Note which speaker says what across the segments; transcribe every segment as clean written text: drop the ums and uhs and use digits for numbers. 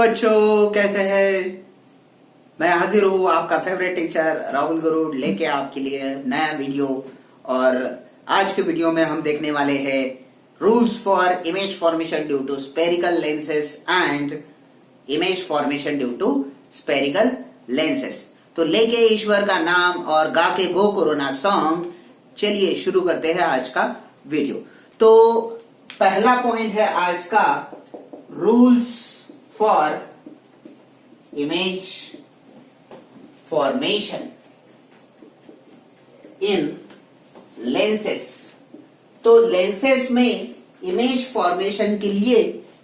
Speaker 1: बच्चों, कैसे हैं? मैं हाजिर हूँ आपका फेवरेट टीचर राहुल गुरु लेके आपके लिए नया वीडियो। और आज के वीडियो में हम देखने वाले हैं rules for image formation due to spherical lenses and image formation due to spherical lenses. तो लेके ईश्वर का नाम और गा के गो कोरोना सॉन्ग, चलिए शुरू करते हैं आज का वीडियो। तो पहला पॉइंट है आज का, rules for image formation in lenses. तो लेंसेस में इमेज फॉर्मेशन के लिए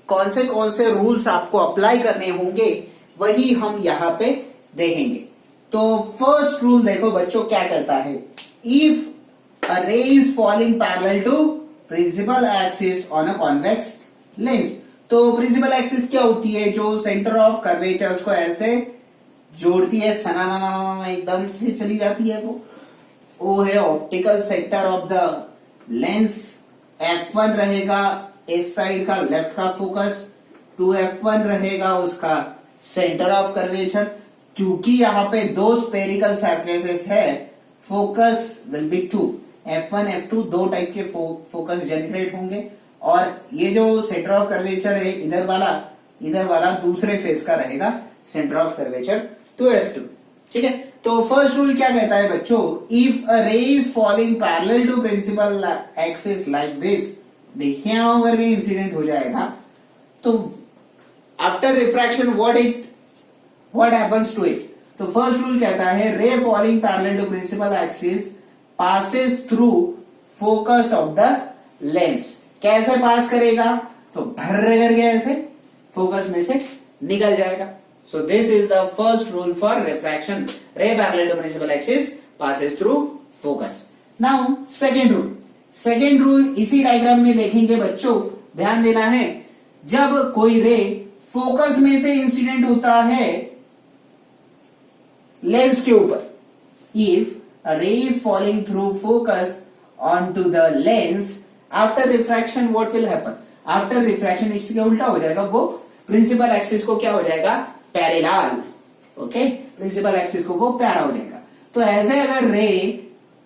Speaker 1: कौन से रूल्स आपको अप्लाई करने होंगे, वही हम यहां पे देखेंगे। तो फर्स्ट रूल देखो बच्चों क्या कहता है, if a ray is falling parallel to principal axis on a convex lens. तो प्रिंसिपल एक्सिस क्या होती है, जो सेंटर ऑफ कर्वेचर को ऐसे जोड़ती है, सना एकदम से चली जाती है, वो है optical centre of the lens. F1 रहेगा इस साइड का लेफ्ट का फोकस, 2F1 रहेगा उसका सेंटर ऑफ कर्वेचर। क्योंकि यहाँ पे दो स्पेरिकल सरफेसेस है, focus will be 2, F1 F2 दो टाइप के फोकस जनरेट होंगे। और ये जो सेंटर ऑफ कर्वेचर है इधर वाला दूसरे फेस का रहेगा सेंटर ऑफ कर्वेचर 2F2। ठीक है, तो फर्स्ट रूल क्या कहता है बच्चों, if a ray is falling parallel to principal axis like this, देखिए यहां करके इंसिडेंट हो जाएगा, तो after refraction what happens to it. तो फर्स्ट रूल कहता है, ray falling parallel to principal axis passes through focus of the lens। कैसे पास करेगा, तो भर करके ऐसे फोकस में से निकल जाएगा। So this is the first rule for refraction, ray parallel to principal axis passes through focus। Now second rule इसी डायग्राम में देखेंगे बच्चों, ध्यान देना है। जब कोई रे फोकस में से इंसिडेंट होता है लेंस के ऊपर, if a ray is falling through focus onto the lens, after refraction what will happen? After refraction इसके उल्टा हो जाएगा, वो प्रिंसिपल एक्सिस को क्या हो जाएगा, पैरेलल। ओके, प्रिंसिपल एक्सिस को वो पैरा हो जाएगा। तो ऐसे अगर रे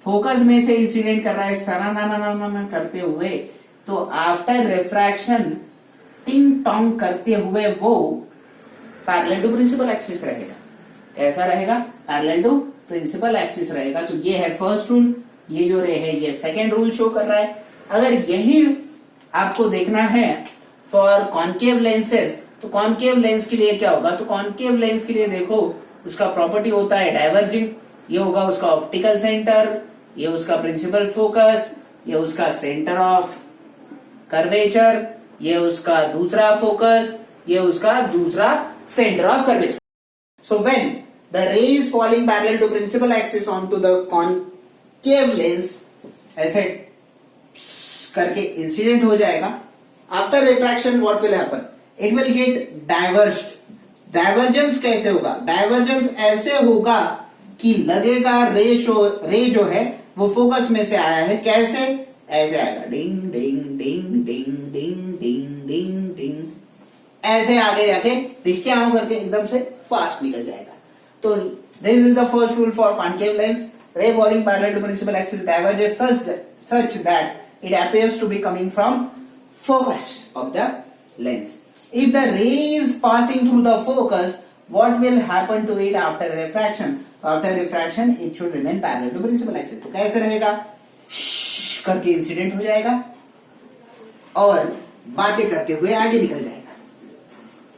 Speaker 1: फोकस में से इंसिडेंट कर रहा है सना करते हुए, तो आफ्टर रिफ्रैक्शन टिंग टोंग करते हुए वो पैरेलल टू प्रिंसिपल एक्सिस रहेगा। कैसा रहेगा, पैरेलल टू प्रिंसिपल एक्सिस रहेगा। तो ये है फर्स्ट रूल, ये जो रे है ये सेकेंड रूल शो कर रहा है। अगर यही आपको देखना है फॉर कॉन्केव लेंसेज, तो कॉन्केव लेंस के लिए क्या होगा, तो कॉन्केव लेंस के लिए देखो उसका प्रॉपर्टी होता है डाइवर्जिंग। ये होगा उसका ऑप्टिकल सेंटर, ये उसका प्रिंसिपल फोकस, ये उसका सेंटर ऑफ कर्वेचर, ये उसका दूसरा फोकस, ये उसका दूसरा centre of curvature. So when the ray is falling parallel to principal axis onto the concave lens, ऐसे करके इंसिडेंट हो जाएगा। After refraction what will happen, it will get diverged. Divergence कैसे होगा, डाइवर्जेंस ऐसे होगा कि लगेगा रे जो है वो फोकस में से आया है। कैसे, ऐसे आएगा, डिंग डिंग डिंग डिंग डिंग डिंग डिंग डिंग, ऐसे आगे जाके दिख के आओ करके एकदम से फास्ट निकल जाएगा। तो this is the first rule for concave lens, ray falling parallel to principal axis diverges such that it appears to be coming from focus of the lens. If the ray is passing through the focus, what will happen to it after refraction? After refraction it should remain parallel to principal axis। तो कैसे रहेगा, करके incident हो जाएगा और बातें करते हुए आगे निकल जाएगा।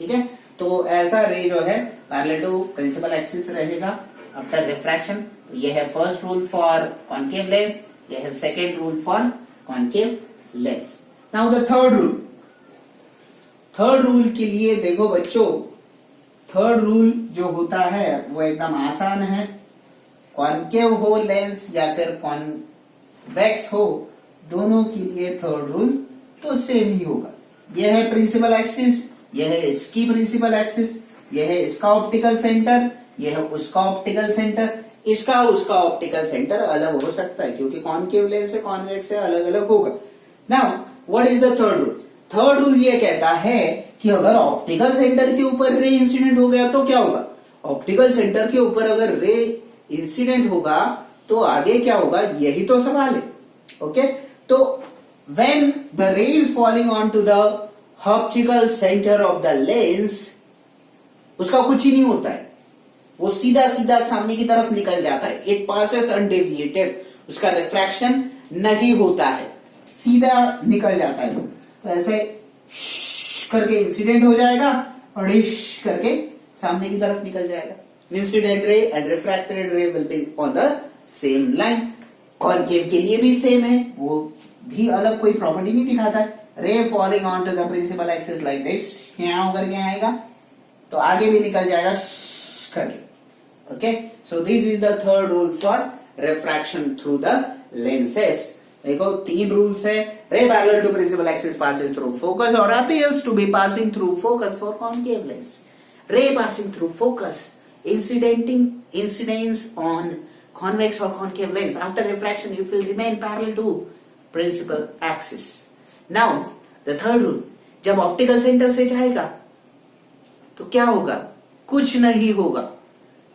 Speaker 1: ठीक है, तो ऐसा रे जो है पैरेलल टू प्रिंसिपल एक्सिस रहेगा आफ्टर रिफ्रैक्शन। ये है first rule for concave lens, ये है second rule for concave lens. Now the third rule के लिए देखो बच्चों, थर्ड रूल जो होता है वो एकदम आसान है। कॉन्केव हो लेंस या फिर कॉन्वेक्स हो, दोनों के लिए थर्ड रूल तो सेम ही होगा। यह है प्रिंसिपल एक्सिस, यह है इसकी प्रिंसिपल एक्सिस, यह है इसका ऑप्टिकल सेंटर, यह है उसका ऑप्टिकल सेंटर। इसका उसका ऑप्टिकल सेंटर अलग हो सकता है क्योंकि कॉन्केव लेंस से कॉन्वेक्स से अलग अलग होगा। Now what is the third rule, third rule ये कहता है कि अगर ऑप्टिकल सेंटर के ऊपर रे इंसिडेंट हो गया तो क्या होगा। ऑप्टिकल सेंटर के ऊपर अगर रे इंसिडेंट होगा तो आगे क्या होगा, यही तो सवाल है। ओके, तो when the ray is falling on to the optical centre of the lens, उसका कुछ ही नहीं होता है, वो सीधा सीधा सामने की तरफ निकल जाता है। इट पासेस अनडेविएटेड, उसका रिफ्रैक्शन नहीं होता है, सीधा निकल जाता है। तो ऐसे करके इंसिडेंट हो जाएगा और करके सामने की तरफ निकल जाएगा। इंसिडेंट रे एंड रिफ्रैक्टेड रे will be on the same line. Concave के लिए भी सेम है, वो भी अलग कोई प्रॉपर्टी नहीं दिखाता है। Ray falling on to the principal axis like this, यहाँ करके आएगा तो आगे भी निकल जाएगा करके। Okay, so this is the third rule for refraction through the lenses. देखो 3 रूल्स है। Ray parallel to principal axis passes through focus or appears to be passing through focus for concave lens. Ray passing through focus incidence on convex or concave lens. After refraction it will remain parallel to principal axis. Now the third rule, जब optical centre से जाएगा तो क्या होगा, कुछ नहीं होगा।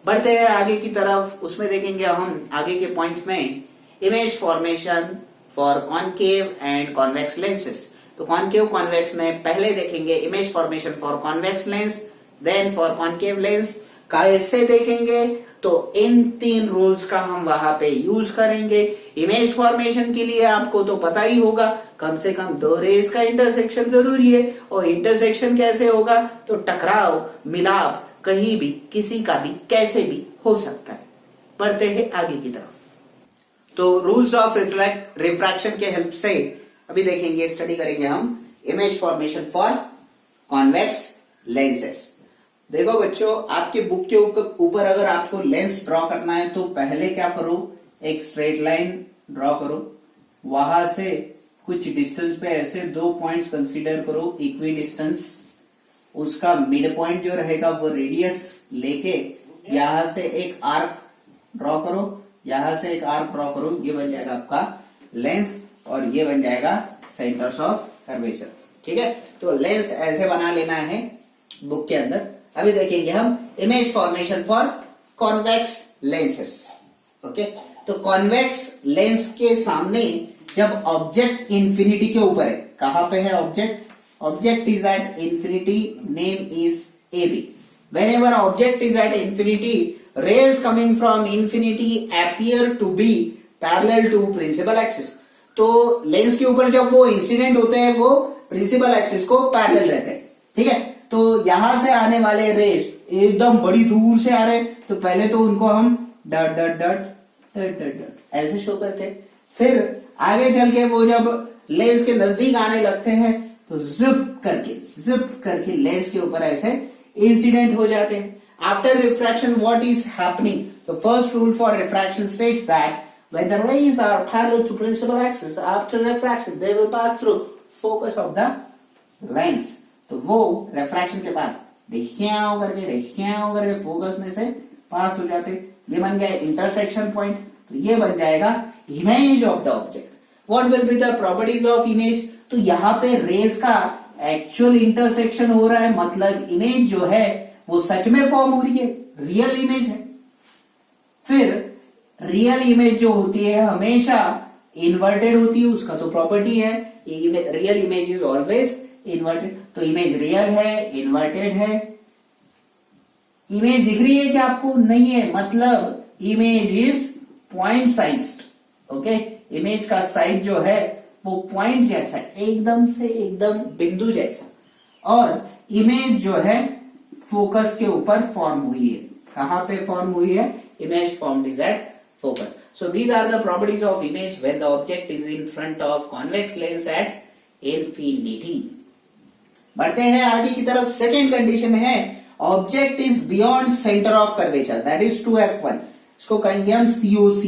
Speaker 1: बढ़ते हैं आगे की तरफ, उसमें देखेंगे हम आगे के पॉइंट में image formation for concave and convex lenses. तो कॉनकेव कॉन्वेक्स में पहले देखेंगे image formation for convex lens, then for concave lens. कैसे देखेंगे, तो इन 3 रूल्स का हम वहां पे यूज करेंगे। इमेज फॉर्मेशन के लिए आपको तो पता ही होगा, कम से कम 2 रेज का इंटरसेक्शन जरूरी है। और इंटरसेक्शन कैसे होगा, तो टकराव, मिलाप कहीं भी, किसी का भी, कैसे भी हो सकता है। बढ़ते हैं आगे की तरफ। तो रूल्स ऑफ रिफ्रैक्शन के हेल्प से अभी देखेंगे, स्टडी करेंगे हम image formation for convex lenses. देखो बच्चों, आपके बुक के ऊपर अगर आपको लेंस ड्रॉ करना है तो पहले क्या करो, एक स्ट्रेट लाइन ड्रॉ करो, वहां से कुछ डिस्टेंस पे ऐसे 2 पॉइंट्स कंसीडर करो इक्वी डिस्टेंस। उसका मिड पॉइंट जो रहेगा वो रेडियस लेके यहां से एक आर्क ड्रॉ करो, यहां से एक आर्क ड्रॉ करो, ये बन जाएगा आपका लेंस और ये बन जाएगा सेंटर्स ऑफ कर्वेचर। ठीक है, तो लेंस ऐसे बना लेना है बुक के अंदर। अभी देखेंगे हम image formation for convex lenses. Okay, तो कॉन्वेक्स लेंस के सामने जब ऑब्जेक्ट इंफिनिटी के ऊपर है, कहां पे है object, object is at infinity, name is AB. Whenever object is at infinity, rays coming from infinity appear to be parallel to principal axis. तो लेंस के ऊपर जब वो इंसिडेंट होते हैं वो प्रिंसिपल एक्सिस को पैरेलल रहते हैं। ठीक है, तो यहां से आने वाले रेस एकदम बड़ी दूर से आ रहे हैं, तो पहले तो उनको हम dot dot dot dot dot dot ऐसे शो करते हैं। फिर आगे चल के वो जब लेंस के नजदीक आने लगते हैं तो जिप करके लेंस के ऊपर ऐसे इंसिडेंट हो जाते हैं। After refraction what is happening, the first rule for refraction states that when the rays are parallel to principal axis after refraction they will pass through focus of the lens. तो वो refraction के बाद देखियाओ करके focus में से पास हो जाते, ये बन गया इंटरसेक्शन पॉइंट। तो ये बन जाएगा image of the object. What will be the properties of image, तो यहाँ पे रेज का एक्चुअल इंटरसेक्शन हो रहा है, मतलब इमेज जो है वो सच में फॉर्म हो रही है, रियल इमेज है। फिर रियल इमेज जो होती है हमेशा इन्वर्टेड होती है, उसका तो प्रॉपर्टी है real image is always inverted. तो इमेज रियल है, इन्वर्टेड है। इमेज दिख रही है क्या आपको, नहीं है, मतलब image is point sized. Okay, image का साइज जो है वो पॉइंट जैसा है, एकदम से एकदम बिंदु जैसा। और इमेज जो है फोकस के ऊपर फॉर्म हुई है। कहां पे फॉर्म हुई है, image formed is at focus. So these are the properties of image when the object is in front of convex lens at infinity. बढ़ते हैं आगे की तरफ। सेकेंड कंडीशन है object is beyond centre of curvature, that is 2F1। इसको कहेंगे हम COC,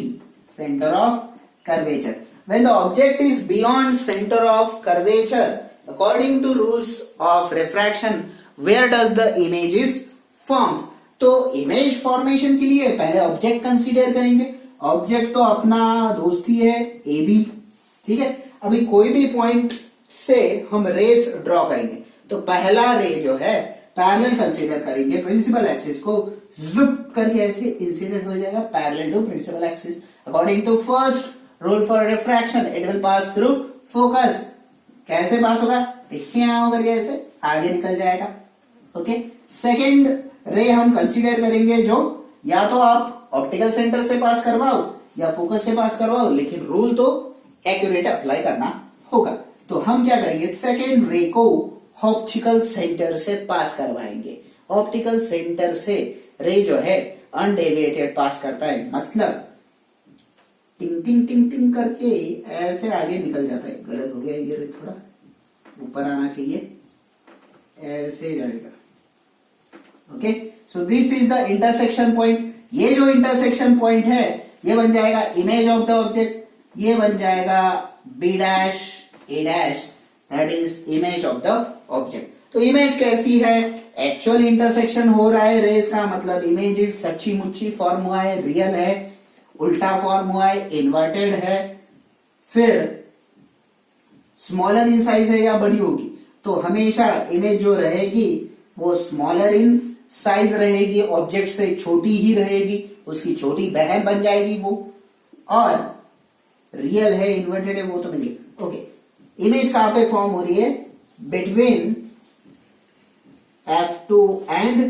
Speaker 1: centre of curvature. When the object is beyond center of curvature, according to rules of refraction, where does the image is formed? तो image formation के लिए पहले object consider करेंगे। Object तो अपना दोस्त ही है AB। ठीक है, अभी कोई भी पॉइंट से हम रेज ड्रॉ करेंगे तो पहला रे जो है पैरेलल कंसीडर करेंगे, प्रिंसिपल एक्सिस को जुप करके ऐसे इंसिडेंट हो जाएगा parallel to principal axis. According to first rule for refraction it will pass through focus. कैसे पास होगा? देखिए यहां करके ऐसे आगे निकल जाएगा। ओके, सेकंड रे हम कंसीडर करेंगे जो या तो आप ऑप्टिकल सेंटर से पास करवाओ या फोकस से पास करवाओ, लेकिन रूल तो एक्यूरेट अप्लाई करना होगा। तो हम क्या करेंगे, सेकंड रे को ऑप्टिकल सेंटर से पास करवाएंगे। ऑप्टिकल सेंटर से रे जो है अनडेविएटेड पास करता है, मतलब टिंग टिंग टिंग टिंग करके ऐसे आगे निकल जाता है। गलत हो गया ये रे, थोड़ा ऊपर आना चाहिए, ऐसे जाएगा। Okay, so this is the intersection point. ये जो इंटरसेक्शन पॉइंट है ये बन जाएगा इमेज ऑफ द ऑब्जेक्ट, ये बन जाएगा B dash A dash, that is image of the object. तो इमेज कैसी है? एक्चुअल इंटरसेक्शन हो रहा है रेस का, मतलब इमेज इज सच्ची मुच्ची फॉर्म हुआ है, रियल है, उल्टा फॉर्म हुआ है, इन्वर्टेड है, फिर स्मॉलर इन साइज है या बड़ी होगी, तो हमेशा इमेज जो रहेगी वो स्मॉलर इन साइज रहेगी, ऑब्जेक्ट से छोटी ही रहेगी, उसकी छोटी बहन बन जाएगी वो। और रियल है, इन्वर्टेड है, वो तो मिलेगा। ओके, इमेज कहां पे फॉर्म हो रही है? बिटवीन F2 एंड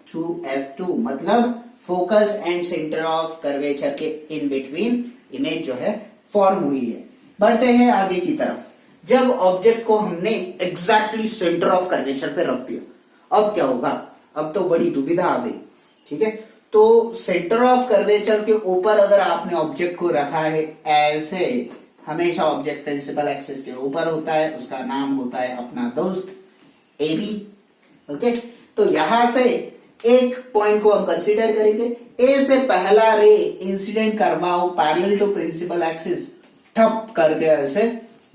Speaker 1: 2F2, मतलब focus and centre of curvature के इन बिटवीन इमेज जो है फॉर्म हुई है। बढ़ते हैं आगे की तरफ। जब ऑब्जेक्ट को हमने एग्जैक्टली सेंटर ऑफ कर्वेचर पे रख दिया, अब क्या होगा? अब तो बड़ी दुविधा आ गई। ठीक है, तो सेंटर ऑफ कर्वेचर के ऊपर अगर आपने ऑब्जेक्ट को रखा है ऐसे, हमेशा ऑब्जेक्ट प्रिंसिपल एक्सिस के ऊपर होता है, उसका नाम होता है अपना दोस्त AB। ओके, तो यहां से एक पॉइंट को हम कंसीडर करेंगे। ए से पहला रे इंसिडेंट करवाओ पैरेलल टू प्रिंसिपल एक्सिस, ठप करके ऐसे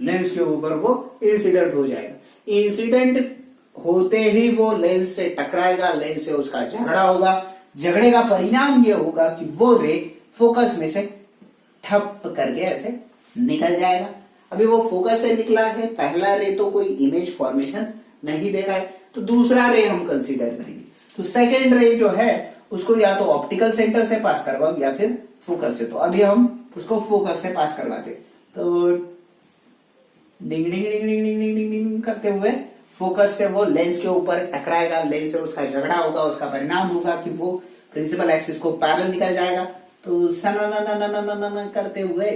Speaker 1: लेंस के ऊपर वो इंसिडेंट हो जाएगा। इंसिडेंट होते ही वो लेंस से टकराएगा, लेंस से उसका झगड़ा होगा। झगड़े का परिणाम ये होगा कि वो रे फोकस में से ठप करके ऐसे निकल जाएगा। अभी वो फोकस से निकला है, पहला रे तो कोई इमेज फॉर्मेशन नहीं दे रहा है, तो दूसरा रे हम कंसीडर करेंगे। तो सेकेंड रे जो है उसको या तो ऑप्टिकल सेंटर से पास करवाओ या फिर फोकस से। तो अभी हम उसको फोकस से पास करवाते, तो डिंग डिंग डिंग डिंग डिंग डिंग डिंग डिंग करते हुए फोकस से वो लेंस के ऊपर टकराएगा, लेंस से उसका झगड़ा होगा, उसका परिणाम होगा कि वो प्रिंसिपल एक्सिस को पैरेलल निकल जाएगा। तो सन करते हुए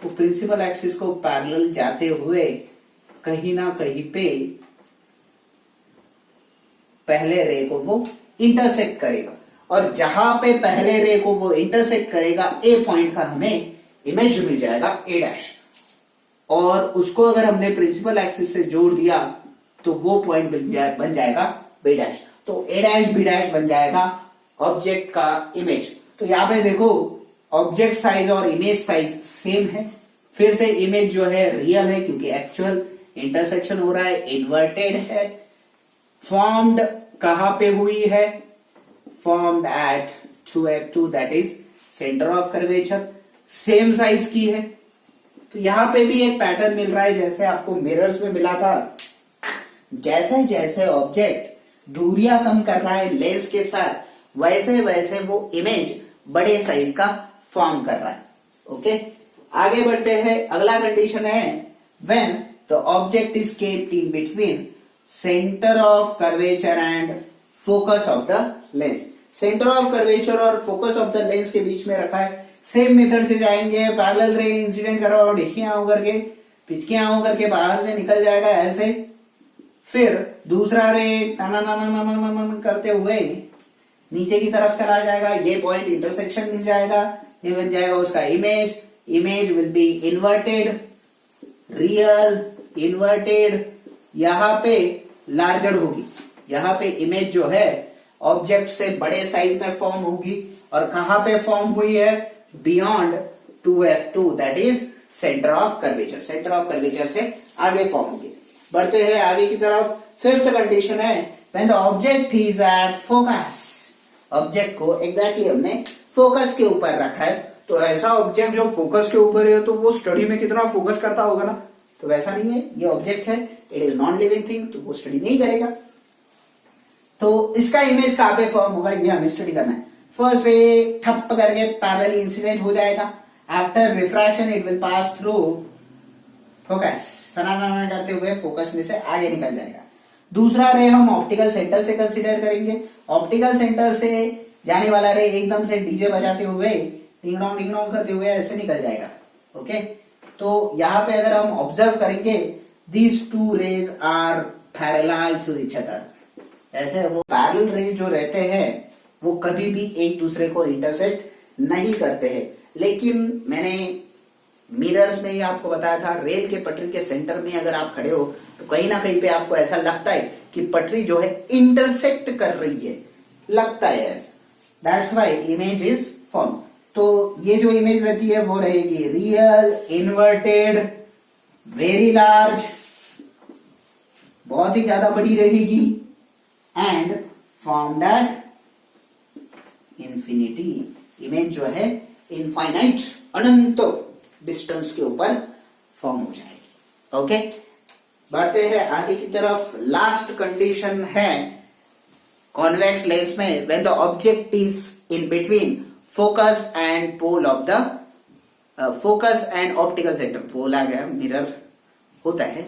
Speaker 1: वो प्रिंसिपल एक्सिस को पैरेलल जाते हुए कहीं ना कहीं पे पहले रे को वो इंटरसेक्ट करेगा, और जहां पे पहले रे को वो इंटरसेक्ट करेगा ए पॉइंट का हमें इमेज मिल जाएगा ए डैश, और उसको अगर हमने प्रिंसिपल एक्सिस से जोड़ दिया तो वो पॉइंट बन जाएगा बी डैश। तो ए डैश बी डैश बन जाएगा ऑब्जेक्ट का इमेज। तो यहां पे देखो ऑब्जेक्ट साइज और इमेज साइज सेम है। फिर से इमेज जो है रियल है क्योंकि एक्चुअल इंटरसेक्शन हो रहा है, इन्वर्टेड है। फॉर्म्ड कहां पे हुई है? Formed at 2F2, that is centre of curvature, same size की है। तो यहां पे भी एक पैटर्न मिल रहा है जैसे आपको मिरर्स में मिला था। जैसे जैसे ऑब्जेक्ट दूरियां कम कर रहा है लेंस के साथ, वैसे वैसे वो इमेज बड़े साइज का फॉर्म कर रहा है। ओके, आगे बढ़ते हैं। अगला कंडीशन है when the object is kept in between centre of curvature and focus of the lens. Centre of curvature और फोकस ऑफ द लेंस के बीच में रखा है। सेम मेथड से जाएंगे, पैरेलल रे इंसिडेंट करवाओ, ढिकियां होकर के पिचकियां होकर के बाहर से निकल जाएगा ऐसे। फिर दूसरा रे करते हुए नीचे की तरफ चला जाएगा, ये पॉइंट इंटरसेक्शन मिल जाएगा, ये बन जाएगा उसका image. Image will be inverted, real, inverted. यहां पे लार्जर होगी, यहां पे इमेज जो है ऑब्जेक्ट से बड़े साइज में फॉर्म होगी, और कहां पे फॉर्म हुई है? Beyond 2F2, that is centre of curvature. Centre of curvature से आगे फॉर्म होगी। बढ़ते हैं आगे की तरफ। फिफ्थ कंडीशन है when the object is at focus. Object को एग्जैक्टली हमने फोकस के ऊपर रखा है, तो ऐसा ऑब्जेक्ट जो फोकस के ऊपर है तो वो स्टडी में कितना फोकस करता होगा ना। तो वैसा नहीं है, ये ऑब्जेक्ट है, it is non living thing, तो वो स्टडी नहीं करेगा। तो इसका इमेज कहां पे फॉर्म होगा ये हमें स्टडी करना है। फर्स्ट रे ठप करके पैरेलल इंसिडेंट हो जाएगा, after refraction it will pass through focus, सनाना करते हुए फोकस में से आगे निकल जाएगा। दूसरा रे हम ऑप्टिकल सेंटर से कंसीडर करेंगे, ऑप्टिकल सेंटर से जाने वाला रे एकदम से डीजे बजाते हुए टिंग डोंग करते हुए ऐसे निकल जाएगा। ओके, तो यहाँ पे अगर हम ऑब्जर्व करेंगे these two rays are parallel to each other, ऐसे वो पैरेलल रेज जो रहते हैं वो कभी भी एक दूसरे को इंटरसेक्ट नहीं करते हैं। लेकिन मैंने मिरर्स में ही आपको बताया था, रेल के पटरी के सेंटर में अगर आप खड़े हो तो कहीं ना कहीं पे आपको ऐसा लगता है कि पटरी जो है इंटरसेक्ट कर रही है, लगता है ऐसा, that's why image is form. तो ये जो इमेज रहती है वो रहेगी रियल, इन्वर्टेड, वेरी लार्ज, बहुत ही ज्यादा बड़ी रहेगी, and formed at infinity, image जो है इनफाइनाइट, अनंत डिस्टेंस के ऊपर फॉर्म हो जाएगी। ओके, बढ़ते हैं आगे की तरफ। लास्ट कंडीशन है कॉन्वेक्स लेंस में, when the object is in between focus and pole of the focus and optical centre, pole आ गया, मिरर होता है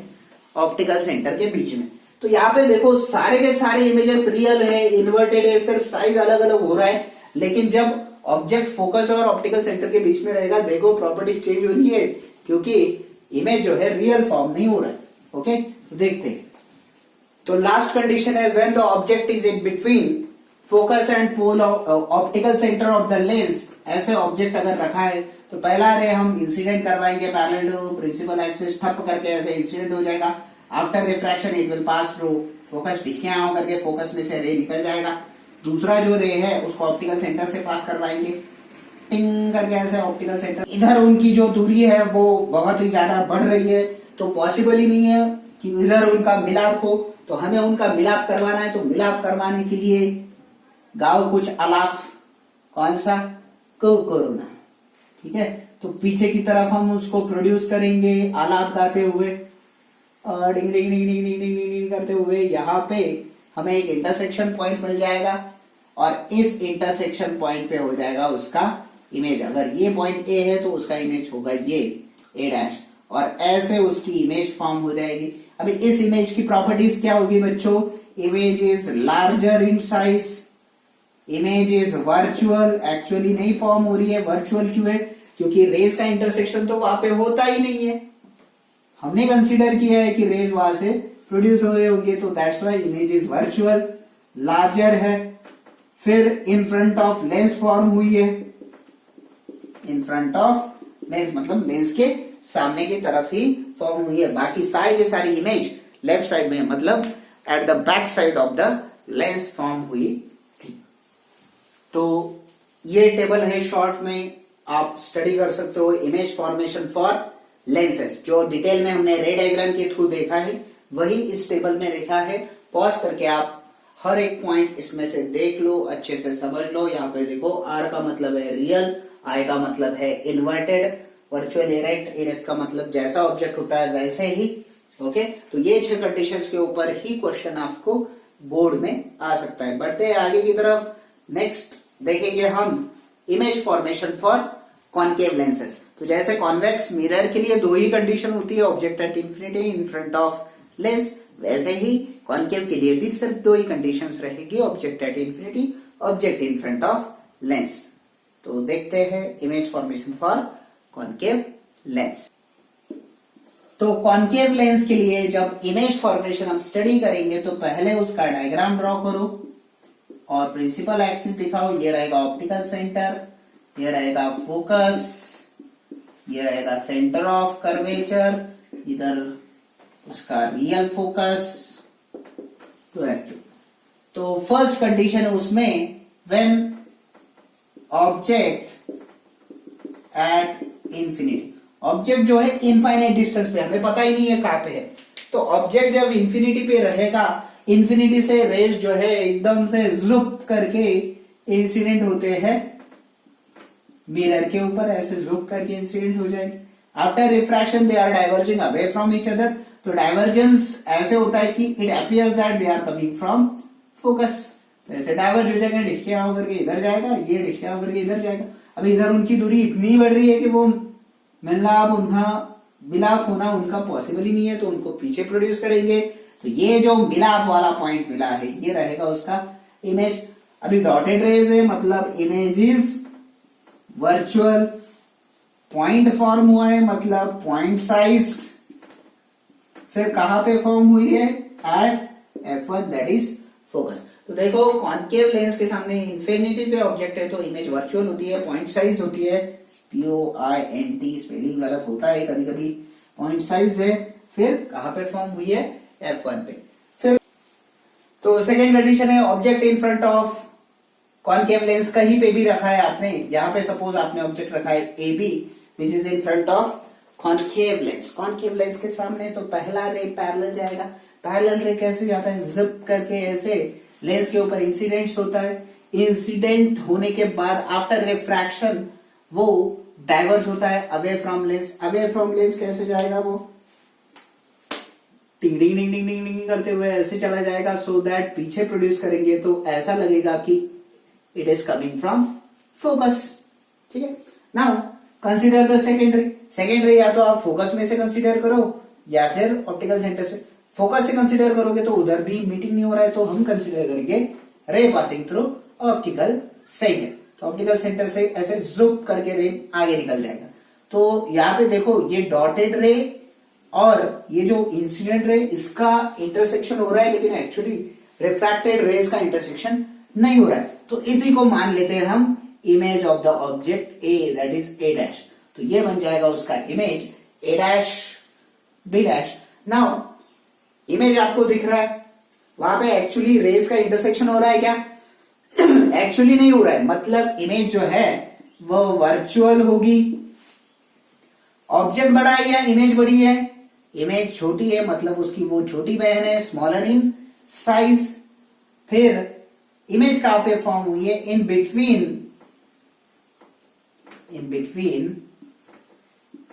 Speaker 1: ऑप्टिकल सेंटर के बीच में। तो यहाँ पे देखो सारे के सारे इमेजेस रियल है, इन्वर्टेड है, सिर्फ साइज अलग अलग हो रहा है, लेकिन जब ऑब्जेक्ट फोकस और ऑप्टिकल सेंटर के बीच में रहेगा देखो प्रॉपर्टीज चेंज हो रही है, क्योंकि इमेज जो है रियल फॉर्म नहीं हो रहा है। ओके, तो देखते हैं। तो लास्ट कंडीशन है when the object is in between focus and pole optical centre of the lens, ऐसे ऑब्जेक्ट अगर रखा है तो पहला रे हम इंसिडेंट करवाएंगे पैरेलल टू प्रिंसिपल एक्सिस, ठप करके ऐसे इंसिडेंट हो जाएगा, after refraction it will pass through focus, ढिकियां होकर के फोकस में से रे निकल जाएगा। दूसरा जो रे है उसको ऑप्टिकल सेंटर से पास करवाएंगे, टिंग करके ऐसे ऑप्टिकल सेंटर, इधर उनकी जो दूरी है वो बहुत ही ज्यादा बढ़ रही है, तो पॉसिबल ही नहीं है कि इधर उनका मिलाप हो, तो हमें उनका मिलाप करवाना है। तो मिलाप करवाने के लिए गाओ कुछ आलाप, कौन सा, कोरोना, ठीक है। तो पीछे की तरफ हम उसको प्रोड्यूस करेंगे आलाप गाते हुए, डिंग डिंग डिंग डिंग डिंग डिंग डिंग करते हुए, यहाँ पे हमें एक इंटरसेक्शन पॉइंट मिल जाएगा और इस इंटरसेक्शन पॉइंट पे हो जाएगा उसका इमेज। अगर ये पॉइंट ए है तो उसका इमेज होगा ये ए डैश, और ऐसे उसकी इमेज फॉर्म हो जाएगी। अभी इस इमेज की प्रॉपर्टीज क्या होगी बच्चों, image is larger in size, image is virtual, actually नहीं फॉर्म हो रही है, वर्चुअल क्यों है, क्योंकि रेज का इंटरसेक्शन तो वहां पे होता ही नहीं है, हमने कंसीडर किया है कि रेज वहां से प्रोड्यूस हुए होंगे, तो that's why image is virtual, larger है। फिर इन फ्रंट ऑफ लेंस फॉर्म हुई है, इन फ्रंट ऑफ लेंस मतलब लेंस के सामने की तरफ ही फॉर्म हुई है, बाकी सारी की सारी इमेज लेफ्ट साइड में मतलब at the back side of the lens form हुई थी। तो ये टेबल है, शॉर्ट में आप स्टडी कर सकते हो इमेज फॉर्मेशन फॉर लेंसेस, जो डिटेल में हमने रे डायग्राम के थ्रू देखा है वही इस टेबल में लिखा है। पॉज करके आप हर एक पॉइंट इसमें से देख लो, अच्छे से समझ लो। यहाँ पे देखो आर का मतलब है रियल, आई का मतलब है इन्वर्टेड, वर्चुअल इरेक्ट, इरेक्ट का मतलब जैसा ऑब्जेक्ट होता है वैसे ही। ओके, तो ये 6 कंडीशंस के ऊपर ही क्वेश्चन आपको बोर्ड में आ सकता है। बढ़ते हैं आगे की तरफ, नेक्स्ट देखेंगे हम image formation for concave lenses. तो जैसे कॉन्वेक्स मिरर के लिए 2 ही कंडीशन होती है, object at infinity in front of lens, वैसे ही कॉनकेव के लिए भी सिर्फ 2 ही कंडीशंस रहेगी, object at infinity, object in front of lens. तो देखते हैं image formation for concave lens. तो कॉनकेव लेंस के लिए जब इमेज फॉर्मेशन हम स्टडी करेंगे तो पहले उसका डायग्राम ड्रॉ करो और प्रिंसिपल एक्सिस दिखाओ। ये रहेगा ऑप्टिकल सेंटर, ये रहेगा फोकस, ये रहेगा सेंटर ऑफ कर्वेचर, इधर उसका रियल फोकस टू F2। तो फर्स्ट कंडीशन है उसमें when object at infinity, object जो है इनफाइनाइट डिस्टेंस पे, हमें पता ही नहीं है कहां पे है, तो ऑब्जेक्ट जब इंफिनिटी पे रहेगा, इंफिनिटी से रेज जो है एकदम से जुप करके इंसिडेंट होते हैं मिरर के ऊपर, ऐसे जुप करके इंसिडेंट हो जाएंगे। After refraction they are diverging away from each other. तो डाइवर्जेंस ऐसे होता है कि it appears that they are coming from focus. तो ऐसे डाइवर्ज हो जाएंगे, डिश के यहाँ होकर के इधर जाएगा, ये डिश के यहाँ होकर के इधर जाएगा। अब इधर उनकी दूरी इतनी बढ़ रही है कि वो मिलाप उनका मिलाप होना उनका पॉसिबल ही नहीं है, तो उनको पीछे प्रोड्यूस करेंगे। तो ये जो मिलाप वाला पॉइंट मिला है ये रहेगा उसका इमेज। अभी डॉटेड रेज है मतलब image is virtual, point form हुआ है मतलब पॉइंट साइज, फिर कहां पे फॉर्म हुई है eight F1 that is focus. तो देखो कॉनकेव लेंस के सामने इंफिनिटी पे ऑब्जेक्ट है तो इमेज वर्चुअल होती है, पॉइंट साइज होती है, POINT स्पेलिंग गलत होता है कभी कभी, पॉइंट साइज है। फिर कहां पे फॉर्म हुई है F1 पे। फिर तो सेकेंड कंडीशन है object in front of concave lens कहीं पे भी रखा है आपने, यहाँ पे सपोज आपने ऑब्जेक्ट रखा है AB which is in front of concave lens. Concave lens के सामने तो पहला रे पैरेलल जाएगा। पैरेलल रे कैसे जाता है, जिप करके ऐसे लेंस के ऊपर इंसिडेंट होता है, इंसिडेंट होने के बाद आफ्टर रिफ्रैक्शन वो डाइवर्ज होता है away from lens. Away from lens कैसे जाएगा, वो टिंग टिंग टिंग टिंग टिंग टिंग करते हुए ऐसे चला जाएगा, सो दैट पीछे प्रोड्यूस करेंगे तो ऐसा लगेगा कि it is coming from focus. ठीक है, now consider the secondary. Secondary या तो आप फोकस में से कंसीडर करो या फिर ऑप्टिकल सेंटर से। फोकस से कंसीडर करोगे तो उधर भी मीटिंग नहीं हो रहा है, तो हम कंसीडर करेंगे रे पासिंग थ्रू ऑप्टिकल सेंटर। तो ऑप्टिकल सेंटर से ऐसे जुप करके रे आगे निकल जाएगा। तो यहाँ पे देखो ये डॉटेड रे और ये जो इंसिडेंट रे इसका इंटरसेक्शन हो रहा है, लेकिन एक्चुअली रिफ्रैक्टेड रेज का इंटरसेक्शन नहीं हो रहा है। तो इसी को मान लेते हैं हम image of the object A that is A dash. तो ये बन जाएगा उसका image A dash B dash. Now image आपको दिख रहा है, वहां पे एक्चुअली रेज का इंटरसेक्शन हो रहा है क्या? एक्चुअली नहीं हो रहा है, मतलब इमेज जो है वो वर्चुअल होगी। ऑब्जेक्ट बड़ा है या इमेज बड़ी है? इमेज छोटी है मतलब उसकी वो छोटी बहन है, स्मॉलर इन साइज। फिर इमेज कहां पे फॉर्म हुई है? In between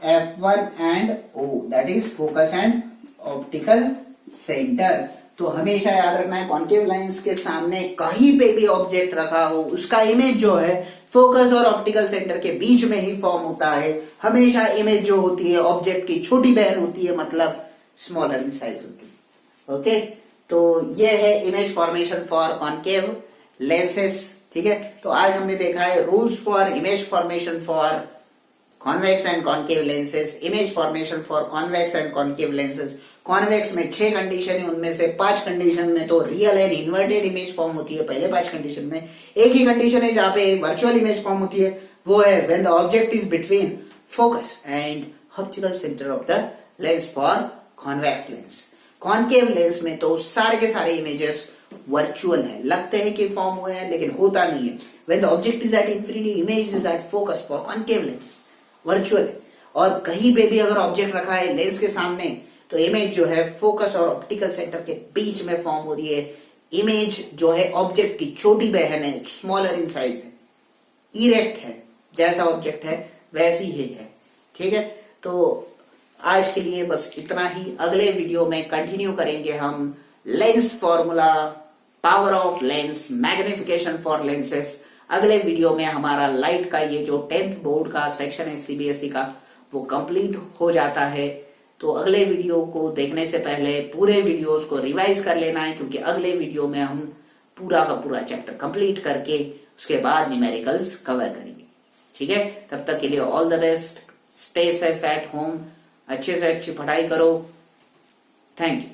Speaker 1: F1 and O that is focus and optical centre. तो हमेशा याद रखना है कॉनकेव लेंस के सामने कहीं पे भी ऑब्जेक्ट रखा हो उसका इमेज जो है फोकस और ऑप्टिकल सेंटर के बीच में ही फॉर्म होता है। हमेशा इमेज जो होती है ऑब्जेक्ट की छोटी बहन होती है, मतलब स्मॉलर इन साइज होती है। ओके, तो ये है image formation for concave lenses. ठीक है, तो आज हमने देखा है rules for image formation for convex and concave lenses, image formation for convex and concave lenses. Convex में 6 कंडीशन है, उनमें से 5 कंडीशन में तो real and inverted image form होती है पहले 5 कंडीशन में। एक ही कंडीशन है जहां पे वर्चुअल इमेज फॉर्म होती है, वो है when the object is between focus and optical centre of the lens for convex lens. Concave lens में तो सारे के सारे इमेजेस वर्चुअल है, लगते हैं कि फॉर्म हुए हैं लेकिन होता नहीं है। When the object is at infinity image is at focus for concave lens, virtual है। और कहीं पे भी अगर ऑब्जेक्ट रखा है लेंस के सामने तो इमेज जो है फोकस और ऑप्टिकल सेंटर के बीच में फॉर्म हो रही है। इमेज जो है ऑब्जेक्ट की छोटी बहन है, स्मॉलर इन साइज है, इरेक्ट है, जैसा ऑब्जेक्ट है वैसी ही है। ठीक है, तो आज के लिए बस इतना ही। अगले वीडियो में कंटिन्यू करेंगे हम lens formula, power of lens, magnification for lenses. अगले वीडियो में हमारा लाइट का ये जो 10th बोर्ड का सेक्शन है CBSE का वो कंप्लीट हो जाता है। तो अगले वीडियो को देखने से पहले पूरे वीडियोस को रिवाइज कर लेना है, क्योंकि अगले वीडियो में हम पूरा का पूरा चैप्टर कंप्लीट करके उसके बाद न्यूमेरिकल्स कवर करेंगे। ठीक है, तब तक के लिए all the best, stay safe at home, अच्छे से अच्छी पढ़ाई करो। Thank you.